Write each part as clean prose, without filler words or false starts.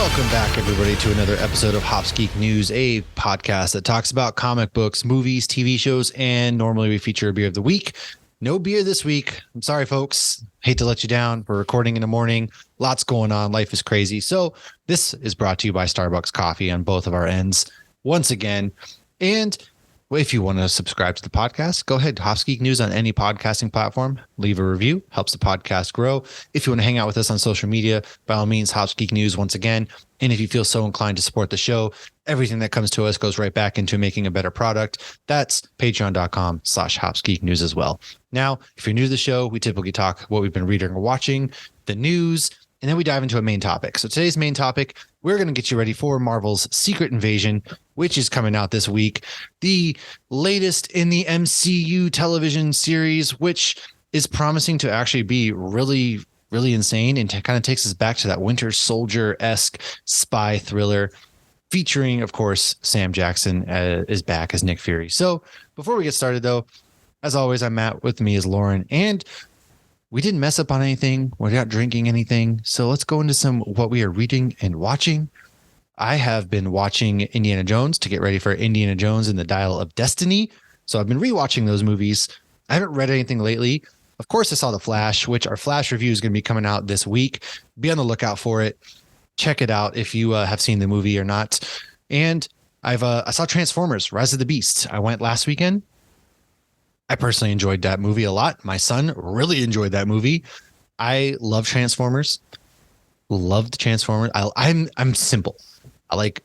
Welcome back, everybody, to another episode of Hops Geek News, a podcast that talks about comic books, movies, TV shows, and normally we feature a beer of the week. No beer this week. I'm sorry, folks. Hate to let you down. We're recording in the morning. Lots going on. Life is crazy. So this is brought to you by Starbucks Coffee on both of our ends once again. And if you want to subscribe to the podcast, go ahead. Hops Geek News on any podcasting platform. Leave a review. Helps the podcast grow. If you want to hang out with us on social media, by all means, Hops Geek News once again. And if you feel so inclined to support the show, everything that comes to us goes right back into making a better product. That's patreon.com/Hops Geek News as well. Now, if you're new to the show, we typically talk what we've been reading or watching, the news, and then we dive into a main topic. So today's main topic, we're going to get you ready for Marvel's Secret Invasion, which is coming out this week. The latest in the MCU television series, which is promising to actually be really insane and kind of takes us back to that Winter Soldier-esque spy thriller featuring, of course, Sam Jackson is back as Nick Fury. So before we get started, though, as always, I'm Matt. With me is Lauren, and we didn't mess up on anything. We're not drinking anything. So let's go into some what we are reading and watching. I have been watching Indiana Jones to get ready for Indiana Jones and the Dial of Destiny. So I've been rewatching those movies. I haven't read anything lately. Of course, I saw The Flash, which our Flash review is going to be coming out this week. Be on the lookout for it. Check it out if you have seen the movie or not. And I saw Transformers: Rise of the Beast. I went last weekend. I personally enjoyed that movie a lot. My son really enjoyed that movie. I love Transformers. Loved Transformers. I'm simple. I like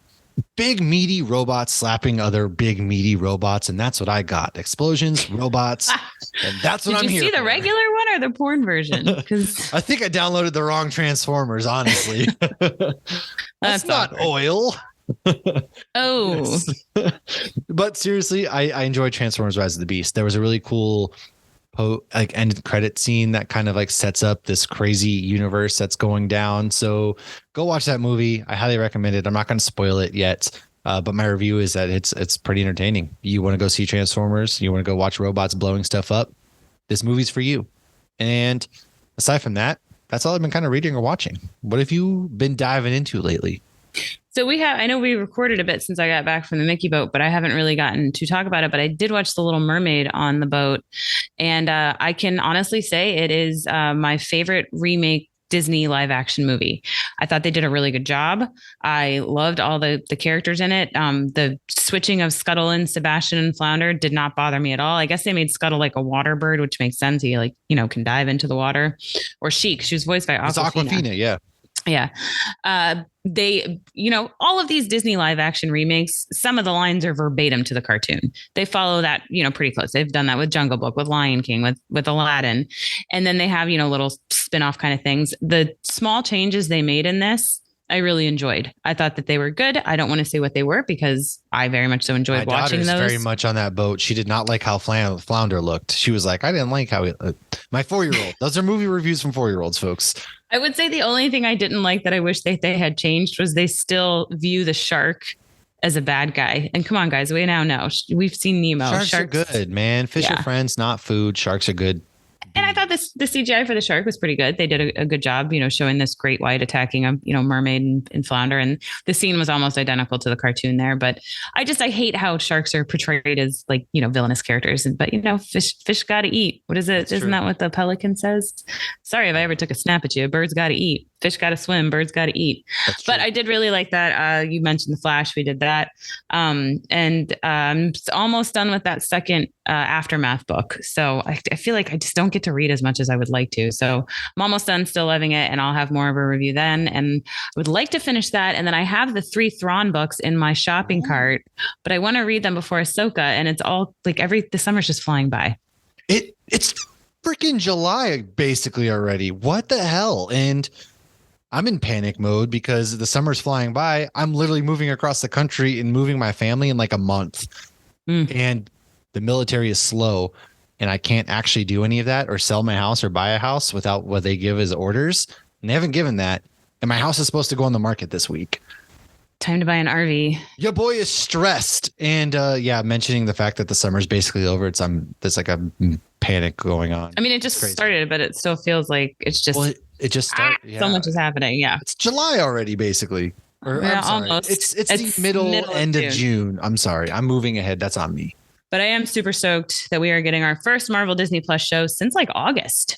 big meaty robots slapping other big meaty robots, and that's what I got. Explosions, robots, and that's what I'm here. Did you see the regular one or the porn version? Because I think I downloaded the wrong Transformers, honestly. That's not oil. Oh. But seriously, I enjoyed Transformers Rise of the Beast. There was a really cool end credit scene that kind of like sets up this crazy universe that's going down. So go watch that movie. I highly recommend it. I'm not going to spoil it yet, but my review is that it's pretty entertaining. You want to go see Transformers, you want to go watch robots blowing stuff up, this movie's for you. And aside from that, that's all I've been kind of reading or watching. What have you been diving into lately? So I know we recorded a bit since I got back from the Mickey boat, but I haven't really gotten to talk about it. But I did watch The Little Mermaid on the boat. And I can honestly say it is my favorite remake Disney live action movie. I thought they did a really good job. I loved all the characters in it. The switching of Scuttle and Sebastian and Flounder did not bother me at all. I guess they made Scuttle like a water bird, which makes sense. He can dive into the water. Or Chic. She was voiced by Awkwafina. It's Awkwafina, yeah. Yeah. They, all of these Disney live action remakes, some of the lines are verbatim to the cartoon. They follow that, pretty close. They've done that with Jungle Book, with Lion King, with Aladdin. And then they have, little spin-off kind of things. The small changes they made in this, I really enjoyed. I thought that they were good. I don't want to say what they were because I very much so enjoyed watching those. My daughter's very much on that boat. She did not like how Flounder looked. She was like, I didn't like how he my 4-year-old. Those are movie reviews from 4-year-olds, folks. I would say the only thing I didn't like that I wish they had changed was they still view the shark as a bad guy. And come on, guys, we now know. We've seen Nemo. Sharks are good, man. Fish are friends, not food. Sharks are good. And I thought the CGI for the shark was pretty good. They did a good job, showing this great white attacking a, mermaid and flounder. And the scene was almost identical to the cartoon there. But I hate how sharks are portrayed as like, villainous characters. But, fish got to eat. What is it? That's Isn't true. That what the pelican says? Sorry if I ever took a snap at you. Birds got to eat. Fish got to swim. Birds got to eat. But I did really like that. You mentioned The Flash. We did that. And I'm almost done with that second Aftermath book. So I feel like I just don't get to read as much as I would like to. So I'm almost done, still loving it. And I'll have more of a review then. And I would like to finish that. And then I have the 3 Thrawn books in my shopping cart, but I want to read them before Ahsoka. And it's all like the summer's just flying by. It's freaking July basically already. What the hell? And I'm in panic mode because the summer's flying by. I'm literally moving across the country and moving my family in like a month. And the military is slow and I can't actually do any of that or sell my house or buy a house without what they give as orders. And they haven't given that. And my house is supposed to go on the market this week. Time to buy an RV. Your boy is stressed. And mentioning the fact that the summer's basically over. There's like a panic going on. I mean, it just started, but it still feels like it's just... Well, it just started. So much is happening. Yeah. It's July already, basically. Or Yeah, I'm sorry, almost. it's the middle end of June. June. I'm sorry, I'm moving ahead. That's on me. But I am super stoked that we are getting our first Marvel Disney Plus show since like August.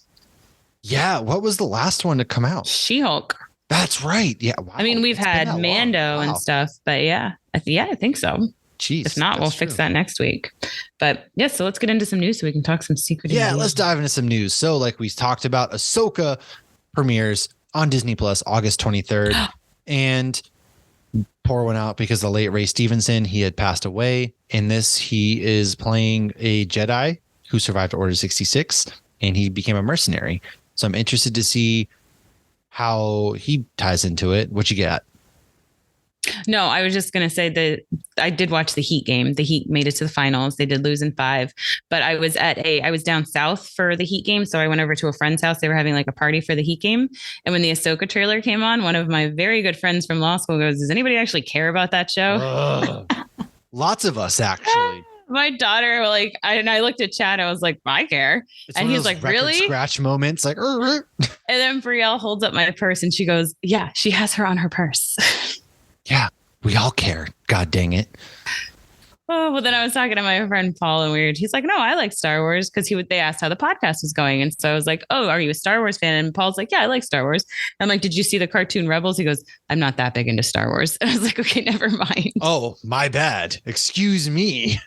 Yeah, what was the last one to come out? She-Hulk. That's right. Yeah. Wow. I mean, we've had Mando and stuff, but yeah, I think so. Jeez, if not, we'll fix that next week. But yeah, so let's get into some news so we can talk some secret. Yeah, let's dive into some news. So, like we talked about, Ahsoka premieres on Disney Plus August 23rd, and pour one out because the late Ray Stevenson, he had passed away. In this, he is playing a Jedi who survived Order 66, and he became a mercenary. So I'm interested to see how he ties into it. What you got? No, I was just going to say that I did watch the Heat game. The Heat made it to the finals. They did lose in 5, but I was down south for the Heat game. So I went over to a friend's house. They were having like a party for the Heat game. And when the Ahsoka trailer came on, one of my very good friends from law school goes, does anybody actually care about that show? Lots of us, actually. My daughter, I looked at Chad. I was like, I care. It's and he's like, really? Scratch moments. Like, And then Brielle holds up my purse and she goes, yeah, she has her on her purse. Yeah, we all care. God dang it. Oh, well, then I was talking to my friend Paul and he's like, no, I like Star Wars because they asked how the podcast was going. And so I was like, oh, are you a Star Wars fan? And Paul's like, yeah, I like Star Wars. I'm like, did you see the cartoon Rebels? He goes, I'm not that big into Star Wars. And I was like, okay, never mind. Oh, my bad. Excuse me.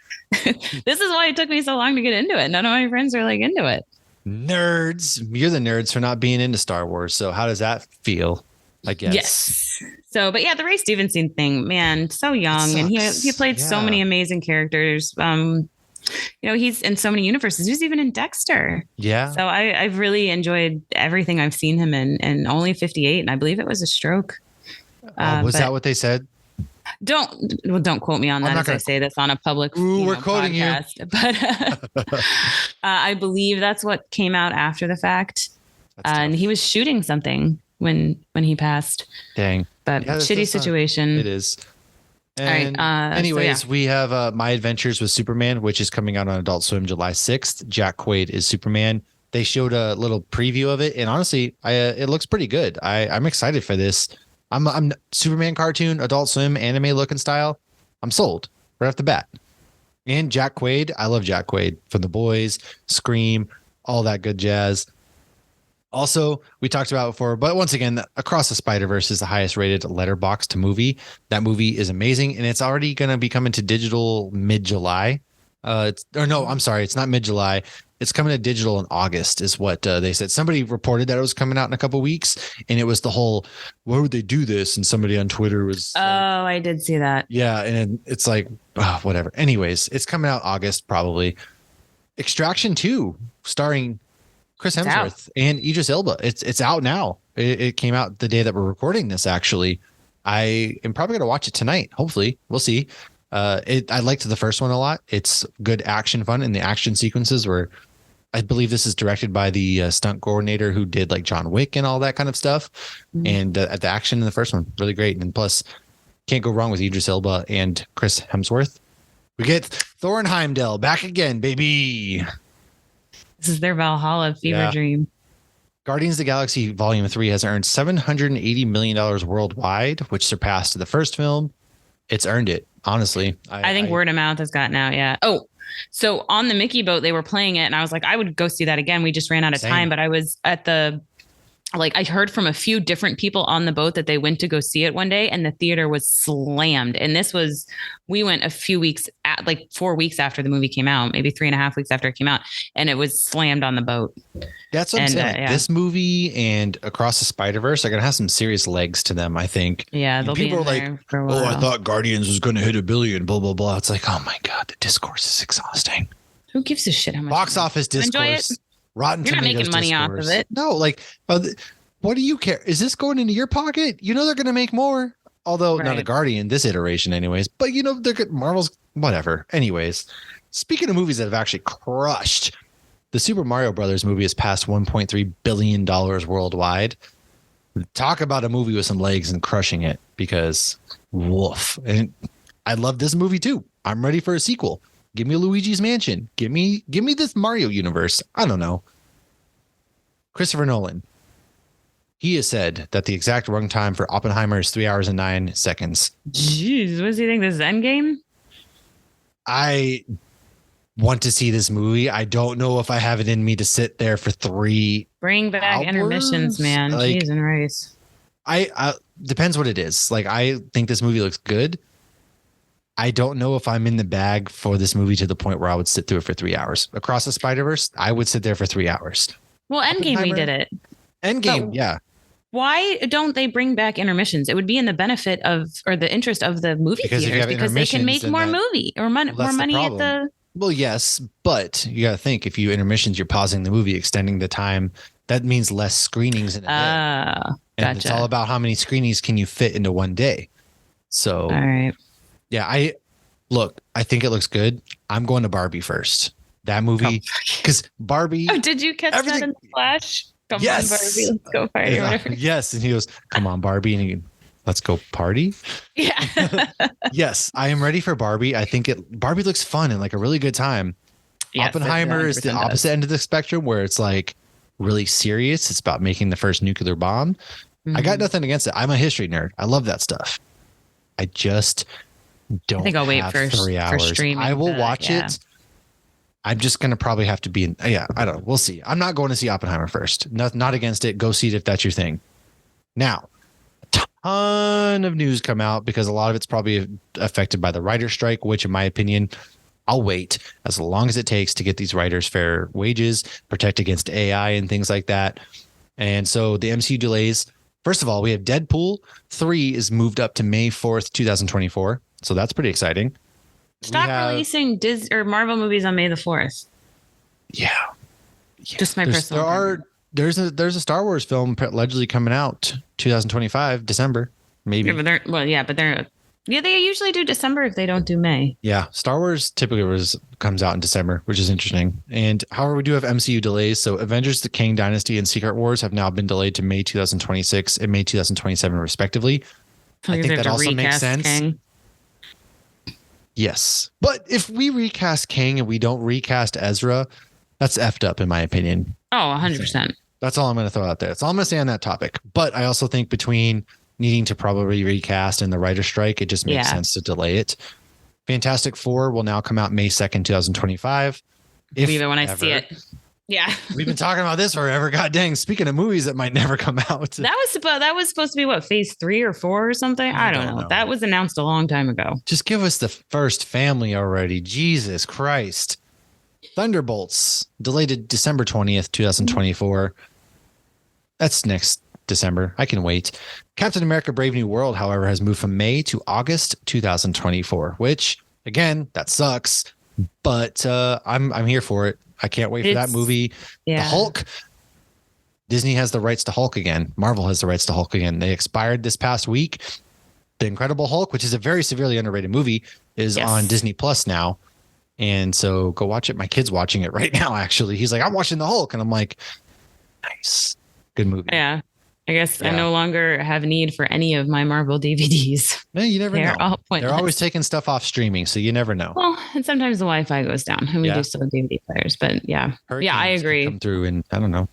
This is why it took me so long to get into it. None of my friends are like into it. Nerds. You're the nerds for not being into Star Wars. So how does that feel? I guess. Yes. So, but yeah, the Ray Stevenson thing, man, so young, and he played so many amazing characters. He's in so many universes. He's even in Dexter. Yeah. So I've really enjoyed everything I've seen him in, and only 58, and I believe it was a stroke. Was that what they said? Don't quote me on that as I say this on a public we're quoting podcast, you. But I believe that's what came out after the fact. And he was shooting something when he passed. Dang. But shitty situation. It is. And anyways, we have My Adventures with Superman, which is coming out on Adult Swim July 6th. Jack Quaid is Superman. They showed a little preview of it, and honestly, it looks pretty good. I'm excited for this. I'm Superman cartoon, Adult Swim, anime looking style. I'm sold right off the bat. And Jack Quaid, I love Jack Quaid from The Boys, Scream, all that good jazz. Also, we talked about before, but once again, Across the Spider-Verse is the highest rated Letterboxd movie. That movie is amazing, and it's already going to be coming to digital mid-July. It's not mid-July. It's coming to digital in August is what they said. Somebody reported that it was coming out in a couple of weeks, and it was the whole, why would they do this? And somebody on Twitter was I did see that. Yeah, and it's like, whatever. Anyways, it's coming out August probably. Extraction 2, starring Chris Hemsworth and Idris Elba. It's out now. It came out the day that we're recording this, actually. I am probably going to watch it tonight. Hopefully. We'll see. I liked the first one a lot. It's good action fun, and the action sequences were, I believe this is directed by the stunt coordinator who did like John Wick and all that kind of stuff. Mm-hmm. And the action in the first one, really great. And plus, can't go wrong with Idris Elba and Chris Hemsworth. We get Thor and Heimdall back again, baby. This is their Valhalla fever dream. Guardians of the Galaxy Volume 3 has earned $780 million worldwide, which surpassed the first film. It's earned it, honestly. I think word of mouth has gotten out, yeah. Oh, so on the Mickey boat, they were playing it, and I was like, I would go see that again. We just ran out of time, but I was at I heard from a few different people on the boat that they went to go see it one day, and the theater was slammed. And we went a few weeks 4 weeks after the movie came out, maybe 3.5 weeks after it came out, and it was slammed on the boat. That's what I'm saying. This movie and Across the Spider-Verse are going to have some serious legs to them, I think. Yeah, they'll people be in there for a while. I thought Guardians was going to hit $1 billion, blah, blah, blah. It's like, oh my God, the discourse is exhausting. Who gives a shit how much box office discourse? Rotten You're not Tomatoes making money discourse. off of it. No, what do you care? Is this going into your pocket? You know they're going to make more. Although not a Guardian, this iteration anyways. But they're good. Marvel's whatever. Anyways, speaking of movies that have actually crushed, the Super Mario Brothers movie has passed $1.3 billion worldwide. Talk about a movie with some legs and crushing it, because woof. And I love this movie too. I'm ready for a sequel. Give me Luigi's Mansion. Give me this Mario universe. I don't know. Christopher Nolan. He has said that the exact runtime for Oppenheimer is 3 hours and 9 seconds. Jeez, what does he think? This is Endgame? I want to see this movie. I don't know if I have it in me to sit there for 3 Bring back hours. Intermissions, man. Like, Jeez and rice. I depends what it is. Like, I think this movie looks good. I don't know if I'm in the bag for this movie to the point where I would sit through it for 3 hours. Across the Spider-Verse, I would sit there for 3 hours. Well, Endgame, we did it. Endgame, yeah. Why don't they bring back intermissions? It would be in the benefit of, or the interest of the movie theaters, because they can make more movie or more money at the. Well, yes, but you got to think, if you intermissions, you're pausing the movie, extending the time. That means less screenings in a day. Gotcha. And it's all about how many screenings can you fit into one day. So, all right. Yeah, I think it looks good. I'm going to Barbie first. That movie, because Barbie. Oh, did you catch that in the Flash? Come on, Barbie, let's go party. Yes, and he goes, "Come on, Barbie," and let's go party. Yeah. Yes, I am ready for Barbie. I think Barbie looks fun and like a really good time. Yes, Oppenheimer is the opposite end of the spectrum, where it's like really serious. It's about making the first nuclear bomb. Mm-hmm. I got nothing against it. I'm a history nerd. I love that stuff. I just don't. I think I'll wait for 3 hours. For streaming. I will watch it. I'm just going to probably have to be in. Yeah, I don't know. We'll see. I'm not going to see Oppenheimer first. Not against it. Go see it if that's your thing. Now, a ton of news come out because a lot of it's probably affected by the writer's strike, which in my opinion, I'll wait as long as it takes to get these writers fair wages, protect against AI and things like that. And so the MCU delays. First of all, we have Deadpool 3 is moved up to May 4th, 2024. So that's pretty exciting. Stop releasing Disney or Marvel movies on May the 4th. Yeah. Just my personal. There's a Star Wars film allegedly coming out 2025 December, maybe. Yeah, but they usually do December if they don't do May. Yeah, Star Wars typically comes out in December, which is interesting. And however, we do have MCU delays. So Avengers: The Kang Dynasty and Secret Wars have now been delayed to May 2026 and May 2027 respectively. I think that also makes sense. Kang. Yes. But if we recast Kang and we don't recast Ezra, that's effed up in my opinion. Oh, 100%. That's all I'm going to throw out there. That's all I'm going to say on that topic. But I also think between needing to probably recast and the writer's strike, it just makes sense to delay it. Fantastic Four will now come out May 2nd, 2025. Believe it when I see it. Yeah. We've been talking about this forever. God dang. Speaking of movies that might never come out. That was supposed to be what, phase 3 or 4 or something? I don't know. That was announced a long time ago. Just give us the first family already. Jesus Christ. Thunderbolts delayed to December 20th, 2024. That's next December. I can wait. Captain America Brave New World, however, has moved from May to August 2024, which again, that sucks, but I'm here for it. I can't wait for that movie. Yeah. The Hulk. Disney has the rights to Hulk again. Marvel has the rights to Hulk again. They expired this past week. The Incredible Hulk, which is a very severely underrated movie, is on Disney Plus now. And so go watch it. My kid's watching it right now, actually. He's like, I'm watching the Hulk. And I'm like, nice. Good movie. Yeah. I guess I no longer have need for any of my Marvel DVDs. No, you never know. They're always taking stuff off streaming, so you never know. Well, and sometimes the Wi-Fi goes down, and we do still have DVD players. But Hurricanes I agree. Come through, and I don't know.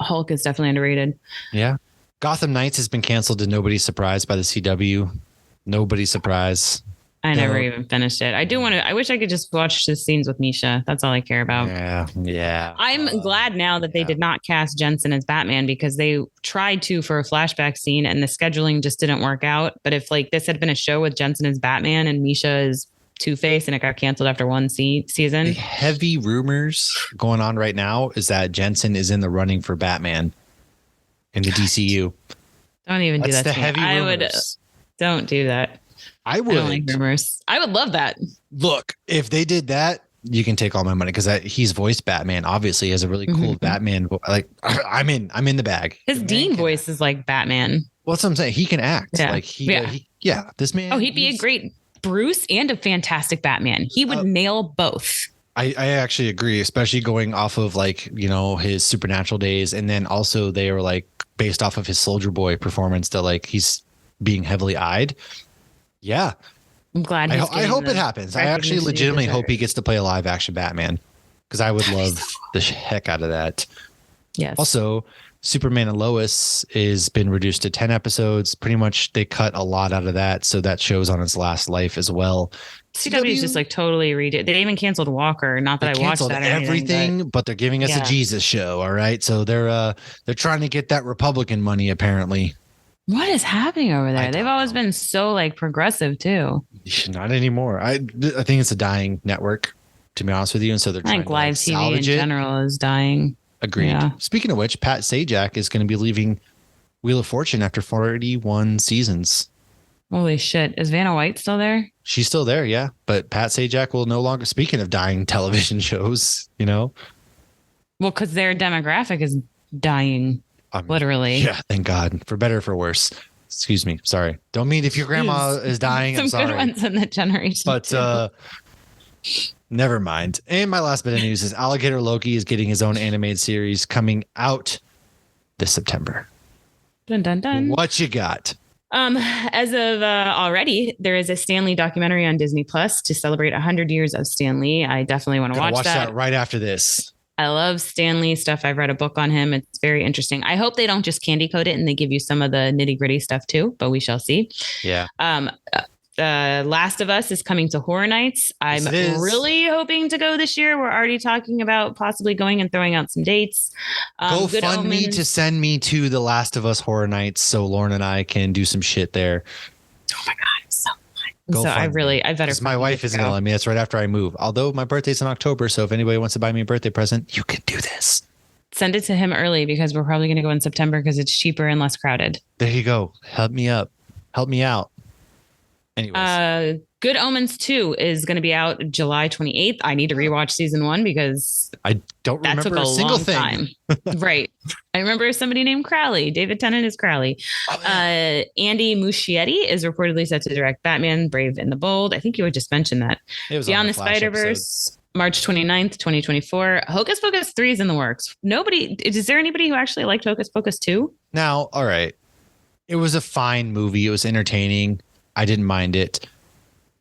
Hulk is definitely underrated. Yeah, Gotham Knights has been canceled to nobody's surprise by the CW. Nobody's surprise. I never even finished it. I do want to. I wish I could just watch the scenes with Misha. That's all I care about. Yeah. I'm glad now that they did not cast Jensen as Batman, because they tried to for a flashback scene and the scheduling just didn't work out. But if this had been a show with Jensen as Batman and Misha as Two-Face and it got canceled after one season. The heavy rumors going on right now is that Jensen is in the running for Batman in the DCU. Don't even do that. The heavy rumors. Don't do that. I would. I don't like rumors. I would love that. Look, if they did that, you can take all my money, because he's voiced Batman. Obviously, has a really cool Batman. Like I'm in the bag. His Dean voice is like Batman. Well, that's what I'm saying. He can act. Yeah. This man. Oh, he'd be a great Bruce and a fantastic Batman. He would nail both. I actually agree, especially going off of his Supernatural days, and then also they were based off of his Soldier Boy performance that he's being heavily eyed. Yeah. I'm glad. I hope it happens. I actually legitimately hope he gets to play a live action Batman, because I would love the heck out of that. Yes. Also, Superman and Lois is been reduced to 10 episodes. Pretty much they cut a lot out of that. So that show's on its last life as well. CW is just like totally redid. They even canceled Walker. Not that I watched that or everything, but they're giving us a Jesus show. All right. So they're trying to get that Republican money, apparently. What is happening over there? They've always been so like progressive too. Not anymore. I think it's a dying network, to be honest with you. And so they're trying to live TV in general is dying. Agreed. Yeah. Speaking of which, Pat Sajak is going to be leaving Wheel of Fortune after 41 seasons. Holy shit. Is Vanna White still there? She's still there, yeah. But Pat Sajak will no longer, speaking of dying television shows, you know? Well, because their demographic is dying, literally. Yeah, thank God. For better or for worse. Excuse me. Sorry. Don't mean if your grandma is dying, I'm sorry. Some good ones in that generation. But never mind. And my last bit of news is Alligator Loki is getting his own animated series coming out this September. Dun, dun, dun. What you got? As of already, there is a Stan Lee documentary on Disney Plus to celebrate 100 years of Stan Lee. I definitely want to watch that right after this. I love Stan Lee stuff. I've read a book on him. It's very interesting. I hope they don't just candy coat it and they give you some of the nitty gritty stuff too, but we shall see. Yeah. Last of Us is coming to Horror Nights. I'm really hoping to go this year. We're already talking about possibly going and throwing out some dates. Go fund me to send me to the Last of Us Horror Nights so Lauren and I can do some shit there. Oh my God, it's so fun. I better. My wife isn't gonna let me. That's right after I move. Although my birthday's in October, so if anybody wants to buy me a birthday present, you can do this. Send it to him early because we're probably going to go in September because it's cheaper and less crowded. There you go. Help me up. Help me out. Anyways. Good Omens 2 is going to be out July 28th. I need to rewatch season 1 because I don't remember a single thing. Right. I remember somebody named Crowley. David Tennant is Crowley. Oh, yeah. Andy Muschietti is reportedly set to direct Batman, Brave and the Bold. I think you would just mention that. Beyond the Spider-Verse, March 29th, 2024. Hocus Pocus 3 is in the works. Is there anybody who actually liked Hocus Pocus 2? Now, all right. It was a fine movie. It was entertaining. I didn't mind it.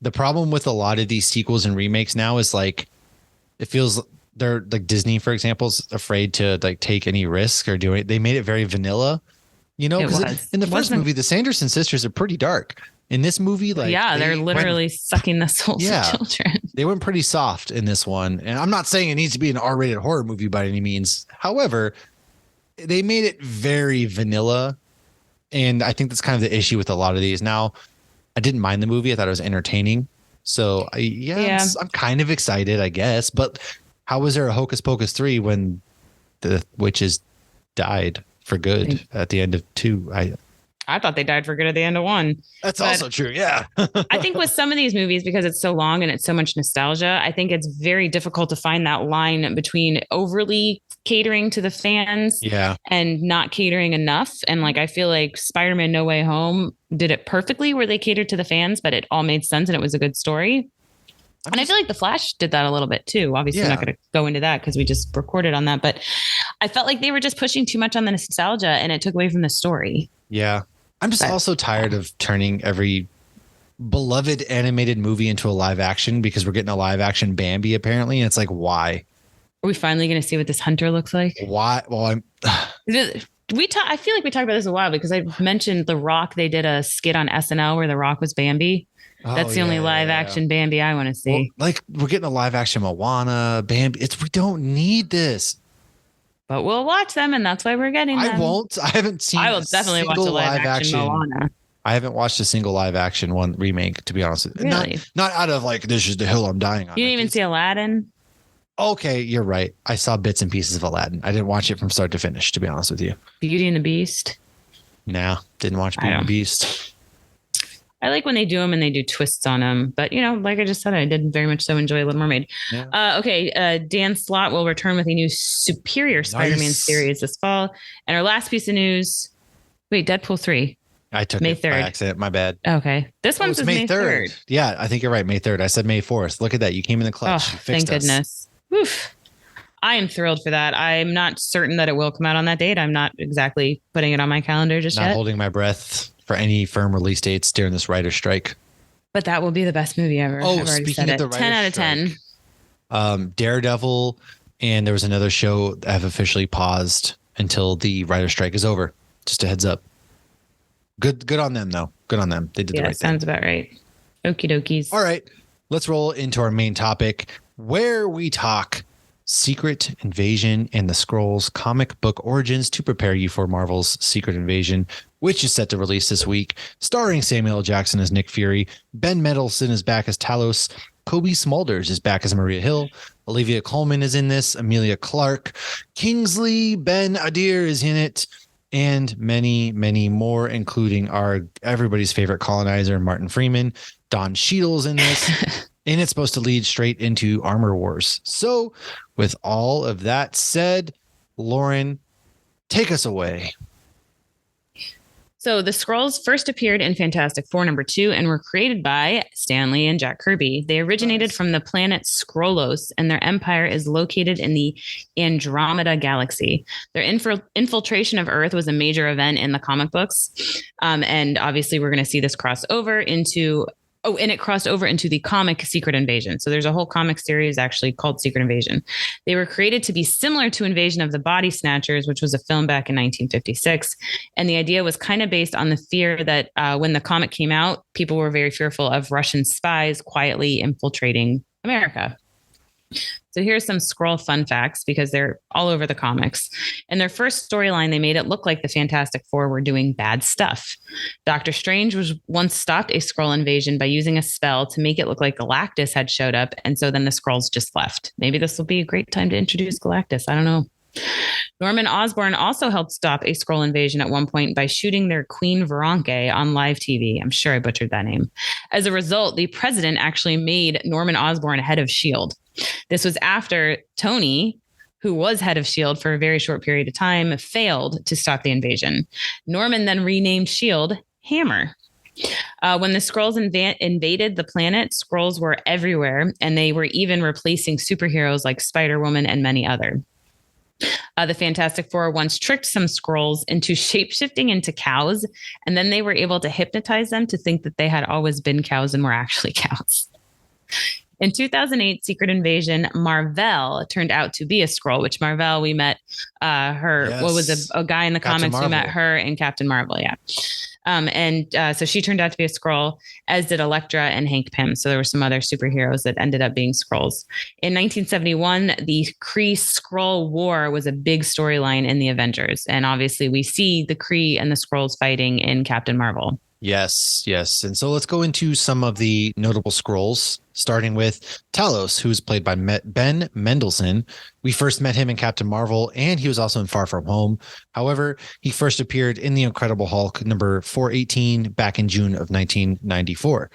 The problem with a lot of these sequels and remakes now is like, it feels they're like Disney, for example, is afraid to like take any risk or do it. They made it very vanilla, you know, because in the first movie, the Sanderson sisters are pretty dark. In this movie, like, they're literally sucking the souls of children. They went pretty soft in this one. And I'm not saying it needs to be an R-rated horror movie by any means. However, they made it very vanilla. And I think that's kind of the issue with a lot of these. Now, I didn't mind the movie. I thought it was entertaining. So I'm kind of excited, I guess. But how was there a Hocus Pocus 3 when the witches died for good at the end of 2? I thought they died for good at the end of 1. That's also true. Yeah. I think with some of these movies, because it's so long and it's so much nostalgia, I think it's very difficult to find that line between overly catering to the fans and not catering enough. And like, I feel like Spider-Man No Way Home did it perfectly where they catered to the fans, but it all made sense and it was a good story. And I feel like The Flash did that a little bit too. Obviously, I'm not going to go into that because we just recorded on that, but I felt like they were just pushing too much on the nostalgia and it took away from the story. Yeah. I'm just also tired of turning every beloved animated movie into a live action because we're getting a live action Bambi apparently. And it's like, why? Are we finally going to see what this hunter looks like? Why? Well, I feel like we talked about this a while because I mentioned The Rock. They did a skit on SNL where The Rock was Bambi. That's the only live action Bambi I want to see. Well, like we're getting a live action Moana, Bambi. We don't need this. But we'll watch them, and that's why we're getting them. I won't. I haven't seen. I will definitely watch a live action Moana. I haven't watched a single live action one remake, to be honest with you. Really? Not out of like this is the hill I'm dying on. You didn't even see Aladdin? Okay, you're right. I saw bits and pieces of Aladdin. I didn't watch it from start to finish, to be honest with you. Beauty and the Beast? No, didn't watch Beauty and the Beast. I like when they do them and they do twists on them. But, you know, like I just said, I did very much so enjoy Little Mermaid. Yeah. Dan Slott will return with a new Superior Spider-Man series this fall. And our last piece of news. Wait, Deadpool 3. I took May it 3rd. By accident. My bad. Okay. This one says May 3rd. Yeah, I think you're right. May 3rd. I said May 4th. Look at that. You came in the clutch. Oh, thank goodness. Oof. I am thrilled for that. I'm not certain that it will come out on that date. I'm not exactly putting it on my calendar just yet. Not holding my breath for any firm release dates during this writer's strike. But that will be the best movie ever. Oh, speaking of the writer's 10 out of 10. Daredevil, and there was another show that have officially paused until the writer strike is over. Just a heads up. Good on them, though. Good on them. They did the right thing. Sounds about right. Okie dokies. All right. Let's roll into our main topic, where we talk Secret Invasion and the Skrulls comic book origins to prepare you for Marvel's Secret Invasion, which is set to release this week, starring Samuel L. Jackson as Nick Fury, Ben Mendelsohn is back as Talos, Kobe Smulders is back as Maria Hill, Olivia Colman is in this, Emilia Clarke, Kingsley Ben Adir is in it, and many, many more, including our everybody's favorite colonizer, Martin Freeman. Don Cheadle's in this. And it's supposed to lead straight into Armor Wars. So, with all of that said, Lauren, take us away. So the Skrulls first appeared in Fantastic Four #2 and were created by Stan Lee and Jack Kirby. They originated from the planet Skrullos, and their empire is located in the Andromeda Galaxy. Their infiltration of Earth was a major event in the comic books. And obviously we're going to see this cross over into... Oh, and it crossed over into the comic Secret Invasion. So there's a whole comic series actually called Secret Invasion. They were created to be similar to Invasion of the Body Snatchers, which was a film back in 1956. And the idea was kind of based on the fear that when the comic came out, people were very fearful of Russian spies quietly infiltrating America. So here's some Skrull fun facts because they're all over the comics. In their first storyline, they made it look like the Fantastic Four were doing bad stuff. Doctor Strange was once stopped a Skrull invasion by using a spell to make it look like Galactus had showed up. And so then the Skrulls just left. Maybe this will be a great time to introduce Galactus. I don't know. Norman Osborn also helped stop a Skrull invasion at one point by shooting their Queen Veronke on live TV. I'm sure I butchered that name. As a result, the president actually made Norman Osborn head of S.H.I.E.L.D. This was after Tony, who was head of S.H.I.E.L.D. for a very short period of time, failed to stop the invasion. Norman then renamed S.H.I.E.L.D. Hammer. When the Skrulls invaded the planet, Skrulls were everywhere, and they were even replacing superheroes like Spider-Woman and many others. The Fantastic Four once tricked some Skrulls into shape-shifting into cows, and then they were able to hypnotize them to think that they had always been cows and were actually cows. In 2008, Secret Invasion, Marvel turned out to be a Skrull, which Marvel, we met her, yes. What was a guy in the Captain comics, Marvel. We met her in Captain Marvel, yeah. So she turned out to be a Skrull, as did Elektra and Hank Pym. So there were some other superheroes that ended up being Skrulls. In 1971, the Kree-Skrull War was a big storyline in the Avengers. And obviously we see the Kree and the Skrulls fighting in Captain Marvel. Yes. And so let's go into some of the notable Skrulls, starting with Talos, who is played by Ben Mendelsohn. We first met him in Captain Marvel, and he was also in Far From Home. However, he first appeared in The Incredible Hulk number 418 back in June of 1994.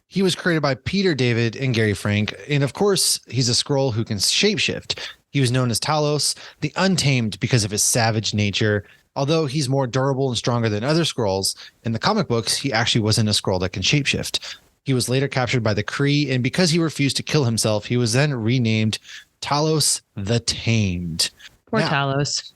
He was created by Peter David and Gary Frank, and of course, he's a Skrull who can shapeshift. He was known as Talos, the Untamed, because of his savage nature. Although he's more durable and stronger than other Skrulls, in the comic books, he actually wasn't a Skrull that can shapeshift. He was later captured by the Kree, and because he refused to kill himself, he was then renamed Talos the Tamed. Poor Talos.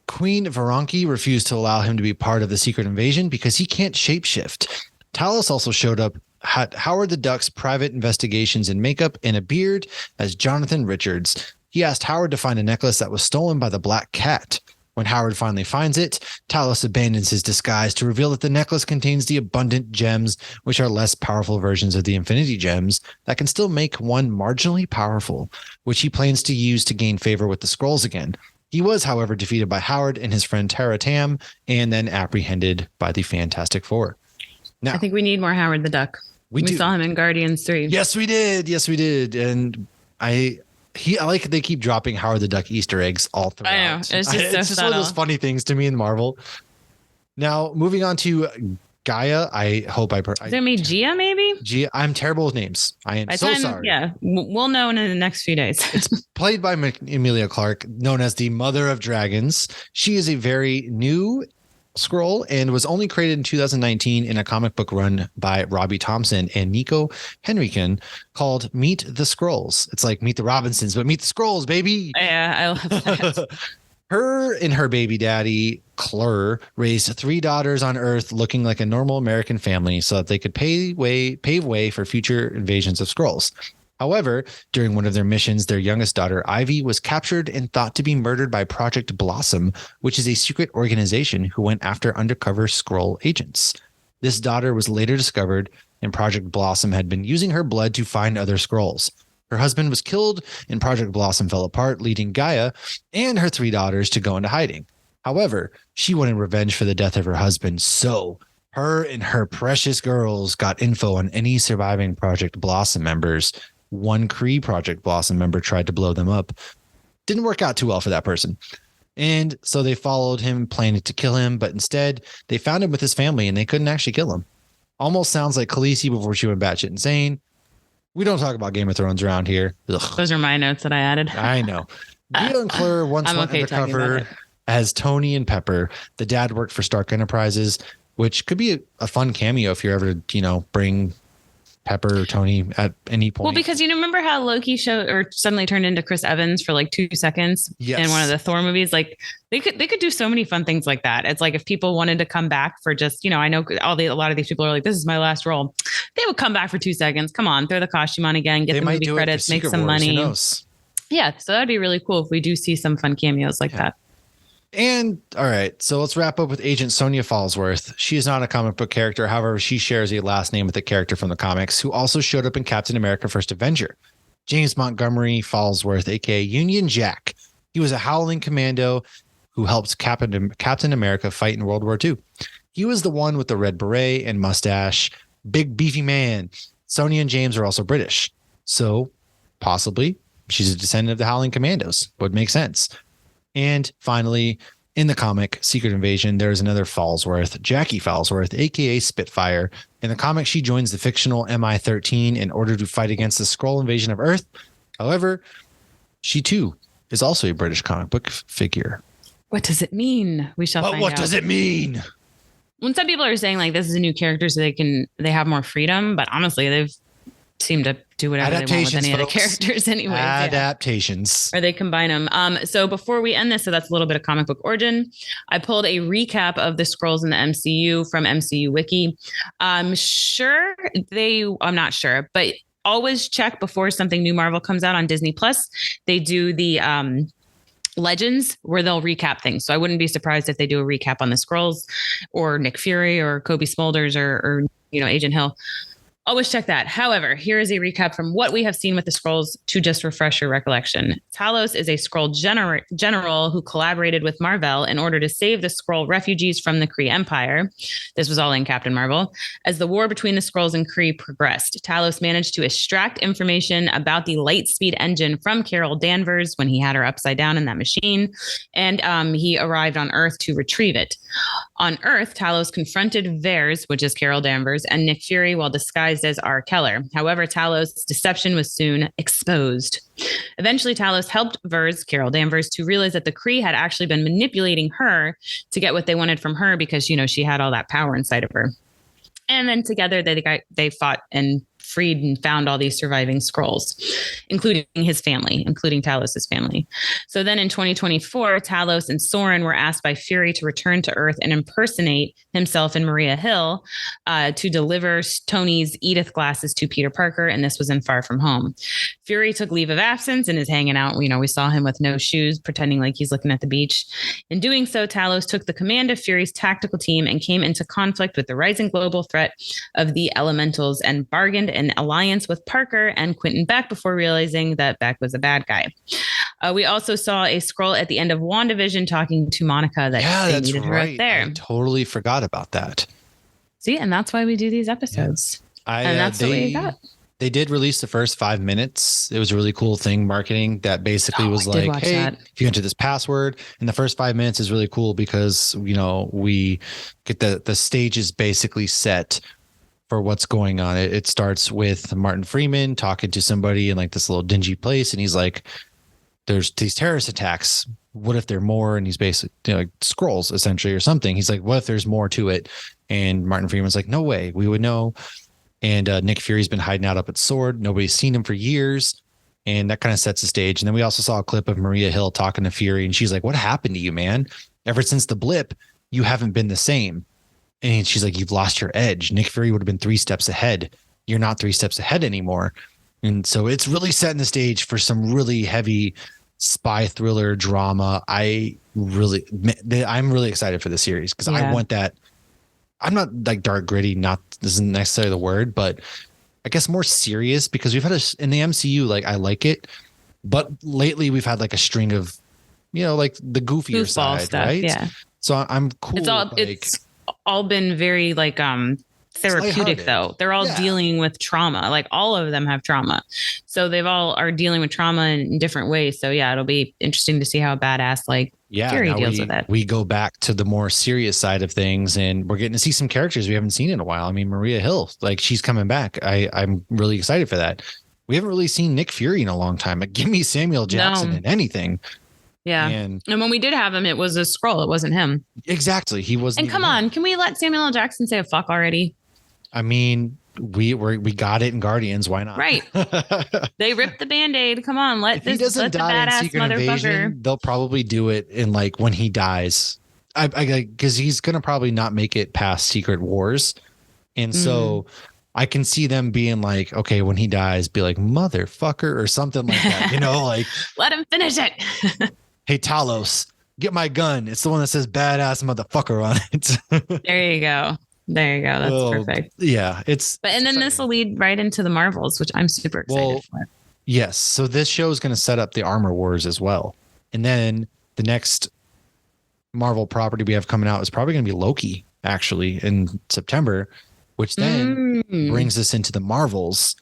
Queen Veronke refused to allow him to be part of the Secret Invasion because he can't shapeshift. Talos also showed up at Howard the Duck's private investigations in makeup and a beard as Jonathan Richards. He asked Howard to find a necklace that was stolen by the Black Cat. When Howard finally finds it, Talos abandons his disguise to reveal that the necklace contains the abundant gems, which are less powerful versions of the Infinity Gems that can still make one marginally powerful, which he plans to use to gain favor with the Skrulls again. He was, however, defeated by Howard and his friend Tara Tam, and then apprehended by the Fantastic Four. Now, I think we need more Howard the Duck. We saw him in Guardians 3. Yes, we did. And I like they keep dropping Howard the Duck Easter eggs all throughout. I know. It's just, it's just one of those funny things to me in Marvel. Now, moving on to Gaia. I hope I... Is there Gia, maybe? Gia. I'm terrible with names. I am sorry. Yeah, we'll know in the next few days. It's played by Emilia Clarke, known as the Mother of Dragons. She is a very new Skrull and was only created in 2019 in a comic book run by Robbie Thompson and Nico Henriken called Meet the Skrulls. It's like Meet the Robinsons, but Meet the Skrulls, baby. Yeah, I love that. Her and her baby daddy, Klur, raised 3 daughters on Earth looking like a normal American family so that they could pave way for future invasions of Skrulls. However, during one of their missions, their youngest daughter, Ivy, was captured and thought to be murdered by Project Blossom, which is a secret organization who went after undercover Skrull agents. This daughter was later discovered, and Project Blossom had been using her blood to find other Skrulls. Her husband was killed, and Project Blossom fell apart, leading Gaia and her 3 daughters to go into hiding. However, she wanted revenge for the death of her husband, so her and her precious girls got info on any surviving Project Blossom members. One Kree Project Blossom member tried to blow them up. Didn't work out too well for that person. And so they followed him, planning to kill him, but instead they found him with his family and they couldn't actually kill him. Almost sounds like Khaleesi before she went batshit insane. We don't talk about Game of Thrones around here. Ugh. Those are my notes that I added. I know. Guido and Claire once went undercover as Tony and Pepper. The dad worked for Stark Enterprises, which could be a fun cameo if you're ever to, bring Pepper or Tony at any point. Well, because remember how Loki suddenly turned into Chris Evans for like 2 seconds in one of the Thor movies? Like they could do so many fun things like that. It's like if people wanted to come back for just, I know a lot of these people are like, this is my last role. They would come back for 2 seconds. Come on, throw the costume on again, get the movie credits, make some money. Yeah, so that'd be really cool if we do see some fun cameos like that. And all right, so let's wrap up with Agent Sonya Falsworth. She is not a comic book character. However, she shares a last name with a character from the comics who also showed up in Captain America First Avenger. James Montgomery Falsworth, aka Union Jack. He was a Howling Commando who helped Captain America fight in World War II. He was the one with the red beret and mustache. Big beefy man. Sonya and James are also British. So possibly she's a descendant of the Howling Commandos. Would make sense. And finally, in the comic Secret Invasion, there's another Falsworth, Jackie Falsworth, aka Spitfire. In the comic, she joins the fictional MI-13 in order to fight against the Skrull invasion of Earth. However, she too is also a British comic book figure. What does it mean? We shall find out. What does it mean? When some people are saying like this is a new character so they have more freedom, but honestly, they've seemed to do whatever they want with any of the characters anyway. Adaptations. Or they combine them. So before we end this, so that's a little bit of comic book origin. I pulled a recap of the Skrulls in the MCU from MCU Wiki. I'm not sure, but always check before something new Marvel comes out on Disney Plus. They do the Legends where they'll recap things. So I wouldn't be surprised if they do a recap on the Skrulls or Nick Fury or Kobe Smulders or Agent Hill. Always check that. However, here is a recap from what we have seen with the Skrulls to just refresh your recollection. Talos is a Skrull general who collaborated with Mar-Vell in order to save the Skrull refugees from the Kree Empire. This was all in Captain Marvel. As the war between the Skrulls and Kree progressed, Talos managed to extract information about the Lightspeed engine from Carol Danvers when he had her upside down in that machine, and he arrived on Earth to retrieve it. On Earth, Talos confronted Vers, which is Carol Danvers, and Nick Fury while disguised as R. Keller. However, Talos' deception was soon exposed. Eventually, Talos helped Vers, Carol Danvers, to realize that the Kree had actually been manipulating her to get what they wanted from her because, she had all that power inside of her. And then together they fought and freed and found all these surviving Skrulls, including his family, including Talos' family. So then in 2024, Talos and Soren were asked by Fury to return to Earth and impersonate himself and Maria Hill to deliver Tony's Edith glasses to Peter Parker, and this was in Far From Home. Fury took leave of absence and is hanging out. We saw him with no shoes, pretending like he's looking at the beach. In doing so, Talos took the command of Fury's tactical team and came into conflict with the rising global threat of the Elementals and bargained an alliance with Parker and Quentin Beck before realizing that Beck was a bad guy. We also saw a Skrull at the end of WandaVision talking to Monica that they needed her right there. I totally forgot about that. See, and that's why we do these episodes. And that's what we got. They did release the first 5 minutes. It was a really cool thing, marketing that basically was like, hey, if you enter this password, and the first 5 minutes is really cool because, we get the stage is basically set for what's going on. It starts with Martin Freeman talking to somebody in like this little dingy place. And he's like, there's these terrorist attacks. What if there are more? And he's basically like Skrulls essentially or something. He's like, what if there's more to it? And Martin Freeman's like, no way, we would know. And Nick Fury's been hiding out up at Sword. Nobody's seen him for years. And that kind of sets the stage. And then we also saw a clip of Maria Hill talking to Fury. And she's like, what happened to you, man? Ever since the blip, you haven't been the same. And she's like, you've lost your edge. Nick Fury would have been 3 steps ahead. You're not 3 steps ahead anymore. And so it's really setting the stage for some really heavy spy thriller drama. I'm really excited for the series because I want that. I'm not like dark gritty, not this isn't necessarily the word, but I guess more serious because we've had in the MCU, like I like it, but lately we've had like a string of, like the goofier side, stuff, right? Yeah. So I'm cool. It's all been very like therapeutic though. They're all dealing with trauma. Like all of them have trauma. So they've all are dealing with trauma in different ways. So yeah, it'll be interesting to see how badass like Fury deals with it. We go back to the more serious side of things and we're getting to see some characters we haven't seen in a while. I mean, Maria Hill, like she's coming back. I'm really excited for that. We haven't really seen Nick Fury in a long time. Like, give me Samuel Jackson in anything. Yeah. And when we did have him, it was a Skrull. It wasn't him. Exactly. He wasn't. And come on, can we let Samuel L. Jackson say a fuck already? I mean, we got it in Guardians. Why not? Right. They ripped the Band-Aid. Come on, let the badass Secret Invasion, they'll probably do it in like when he dies. Because he's gonna probably not make it past Secret Wars, and so I can see them being like, okay, when he dies, be like motherfucker or something like that. Like let him finish it. Hey, Talos, get my gun. It's the one that says badass motherfucker on it. There you go. That's perfect. Yeah. And then this will lead right into the Marvels, which I'm super excited for. Yes. So this show is going to set up the Armor Wars as well. And then the next Marvel property we have coming out is probably going to be Loki, actually, in September, which then brings us into the Marvels.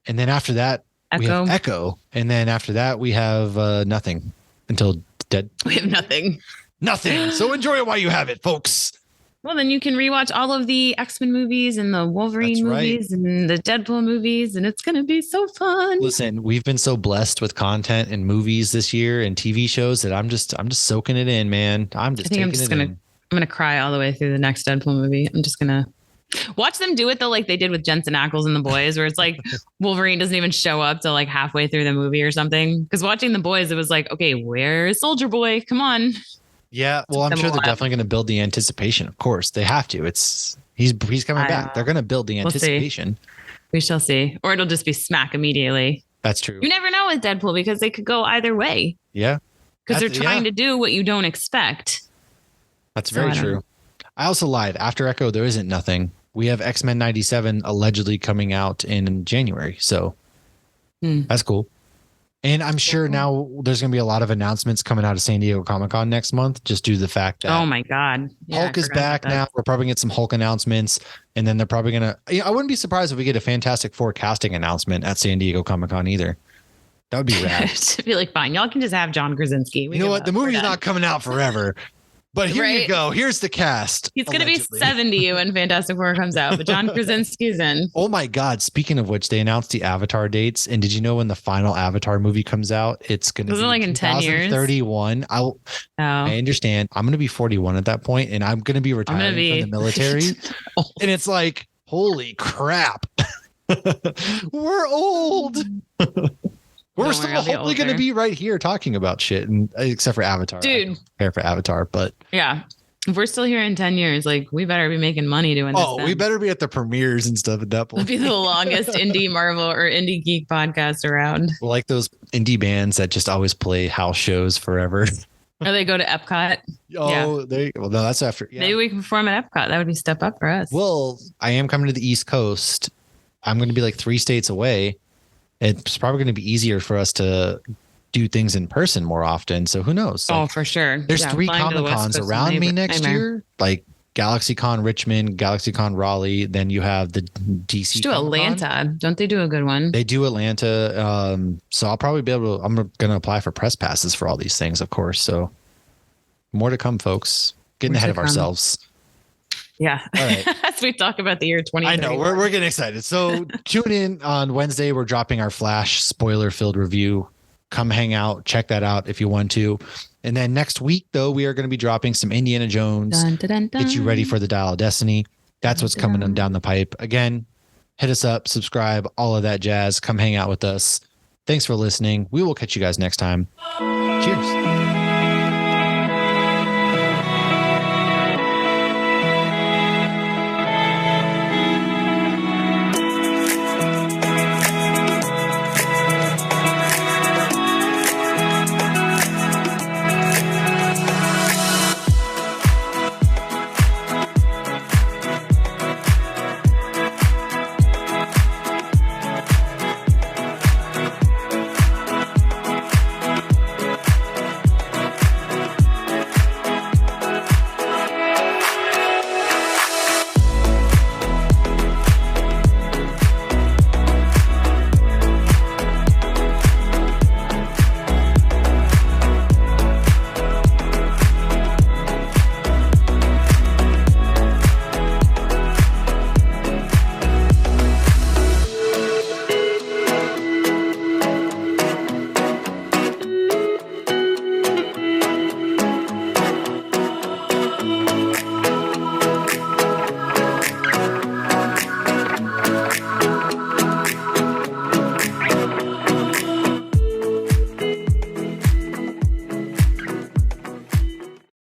And then after that, we have Echo. And then after that, we have nothing until dead. We have nothing. Nothing. So enjoy it while you have it, folks. Well, then you can rewatch all of the X-Men movies and the Wolverine movies and the Deadpool movies, and it's going to be so fun. Listen, we've been so blessed with content and movies this year and TV shows that I'm just soaking it in, man. I'm going to cry all the way through the next Deadpool movie. I'm just going to watch them do it though, like they did with Jensen Ackles and The Boys, where it's like Wolverine doesn't even show up till like halfway through the movie or something. Because watching The Boys, it was like, okay, where's Soldier Boy? Come on. Yeah, well, I'm sure they're definitely going to build the anticipation. Of course, they have to. He's coming back. They're going to build the anticipation. We shall see, or it'll just be smack immediately. That's true. You never know with Deadpool because they could go either way. Yeah, because they're trying to do what you don't expect. That's very true. I also lied. After Echo, there isn't nothing. We have X-Men 97 allegedly coming out in January, so that's cool. And I'm sure now there's going to be a lot of announcements coming out of San Diego Comic-Con next month, just due to the fact that oh my God, Hulk is back now. We're probably going to get some Hulk announcements, and then they're probably going to. I wouldn't be surprised if we get a Fantastic Four casting announcement at San Diego Comic-Con either. That would be rad. I'd be like, fine, y'all can just have John Krasinski. You know what? The movie's not coming out forever. But here you go. Here's the cast. He's going to be 70 when Fantastic Four comes out, but John Krasinski's in. Oh my God. Speaking of which, they announced the Avatar dates. And did you know when the final Avatar movie comes out, it's going to be like in 10 years? 2031. I understand. I'm going to be 41 at that point, and I'm going to be retiring from the military. And it's like, holy crap. We're old. We're still hopefully going to be right here talking about shit, and except for Avatar. Dude. Care for Avatar, but yeah, if we're still here in 10 years, like we better be making money doing this. Oh, we better be at the premieres and stuff at that point. It'll be the longest indie Marvel or indie geek podcast around. Like those indie bands that just always play house shows forever. Or they go to Epcot. Oh, yeah. Well, no, that's after. Yeah. Maybe we can perform at Epcot. That would be a step up for us. Well, I am coming to the East Coast. I'm going to be like 3 states away. It's probably going to be easier for us to do things in person more often. So who knows? Like, for sure. There's 3 Comic Cons around me next year, like GalaxyCon Richmond, GalaxyCon Raleigh. Then you have the DC. Just do Atlanta. Don't they do a good one? They do Atlanta. So I'll probably be able to. I'm going to apply for press passes for all these things, of course. So more to come, folks. Getting ahead of ourselves. Yeah. All right. As we talk about the year 2020. I know we're getting excited. So tune in on Wednesday. We're dropping our Flash spoiler filled review. Come hang out. Check that out if you want to. And then next week, though, we are going to be dropping some Indiana Jones. Dun, dun, dun, dun. Get you ready for the Dial of Destiny. That's what's coming down the pipe. Again, hit us up, subscribe, all of that jazz. Come hang out with us. Thanks for listening. We will catch you guys next time. Cheers.